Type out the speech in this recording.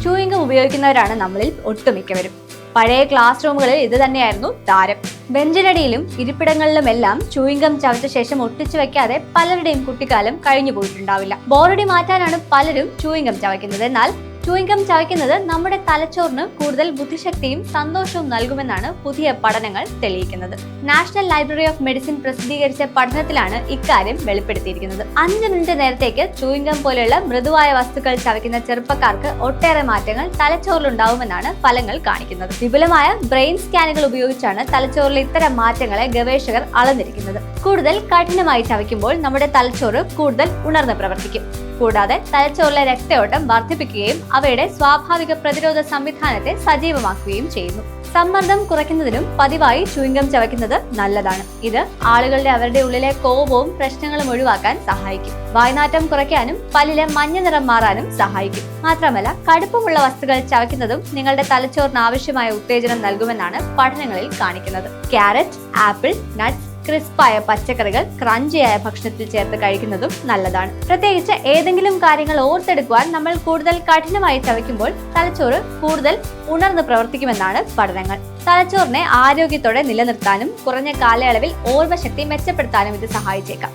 Chewing gum ഉപയോഗിക്കുന്നവരാണ് നമ്മളിൽ ഒട്ടുമിക്കവരും. പഴയ ക്ലാസ് റൂമുകളിൽ ഇത് തന്നെയായിരുന്നു താരം. ബെഞ്ചിനടിയിലും ഇരിപ്പിടങ്ങളിലുമെല്ലാം ചൂയിങ്കം ചവച്ച ശേഷം ഒട്ടിച്ചു വെക്കാതെ പലരുടെയും കുട്ടിക്കാലം കഴിഞ്ഞു പോയിട്ടുണ്ടാവില്ല. ബോറടി മാറ്റാനാണ് പലരും ചൂയിങ്കം ചവയ്ക്കുന്നത്. എന്നാൽ ചൂയിങ്കം ചവയ്ക്കുന്നത് നമ്മുടെ തലച്ചോറിന് കൂടുതൽ ബുദ്ധിശക്തിയും സന്തോഷവും നൽകുമെന്നാണ് പുതിയ പഠനങ്ങൾ തെളിയിക്കുന്നത്. നാഷണൽ ലൈബ്രറി ഓഫ് മെഡിസിൻ പ്രസിദ്ധീകരിച്ച പഠനത്തിലാണ് ഇക്കാര്യം വെളിപ്പെടുത്തിയിരിക്കുന്നത്. 5 മിനിറ്റ് നേരത്തേക്ക് ചൂയിങ്കം പോലെയുള്ള മൃദുവായ വസ്തുക്കൾ ചവയ്ക്കുന്ന ചെറുപ്പക്കാർക്ക് ഒട്ടേറെ മാറ്റങ്ങൾ തലച്ചോറിലുണ്ടാവുമെന്നാണ് ഫലങ്ങൾ കാണിക്കുന്നത്. വിപുലമായ ബ്രെയിൻ സ്കാനുകൾ ഉപയോഗിച്ചാണ് തലച്ചോറിലെ ഇത്തരം മാറ്റങ്ങളെ ഗവേഷകർ അളന്നിരിക്കുന്നത്. കൂടുതൽ കഠിനമായി ചവയ്ക്കുമ്പോൾ നമ്മുടെ തലച്ചോറ് കൂടുതൽ ഉണർന്ന് പ്രവർത്തിക്കും. കൂടാതെ തലച്ചോറിലെ രക്തയോട്ടം വർദ്ധിപ്പിക്കുകയും അവയുടെ സ്വാഭാവിക പ്രതിരോധ സംവിധാനത്തെ സജീവമാക്കുകയും ചെയ്യുന്നു. സമ്മർദ്ദം കുറയ്ക്കുന്നതിനും പതിവായി ചൂയിങ്കം ചവയ്ക്കുന്നത് നല്ലതാണ്. ഇത് ആളുകളുടെ അവരുടെ ഉള്ളിലെ കോപവും പ്രശ്നങ്ങളും ഒഴിവാക്കാൻ സഹായിക്കും. വായ്നാറ്റം കുറയ്ക്കാനും പല്ലിലെ മഞ്ഞ നിറം മാറാനും സഹായിക്കും. മാത്രമല്ല, കടുപ്പമുള്ള വസ്തുക്കൾ ചവയ്ക്കുന്നതും നിങ്ങളുടെ തലച്ചോറിന് ആവശ്യമായ ഉത്തേജനം നൽകുമെന്നാണ് പഠനങ്ങളിൽ കാണിക്കുന്നത്. ക്യാരറ്റ്, ആപ്പിൾ, നട്ട്സ്, ക്രിസ്പായ പച്ചക്കറികൾ ക്രഞ്ചിയായ ഭക്ഷണത്തിൽ ചേർത്ത് കഴിക്കുന്നതും നല്ലതാണ്. പ്രത്യേകിച്ച് ഏതെങ്കിലും കാര്യങ്ങൾ ഓർത്തെടുക്കുവാൻ നമ്മൾ കൂടുതൽ കഠിനമായി ചവയ്ക്കുമ്പോൾ തലച്ചോറ് കൂടുതൽ ഉണർന്ന് പ്രവർത്തിക്കുമെന്നാണ് പഠനങ്ങൾ. തലച്ചോറിനെ ആരോഗ്യത്തോടെ നിലനിർത്താനും കുറഞ്ഞ കാലയളവിൽ ഓർമ്മശക്തി മെച്ചപ്പെടുത്താനും ഇത് സഹായിച്ചേക്കാം.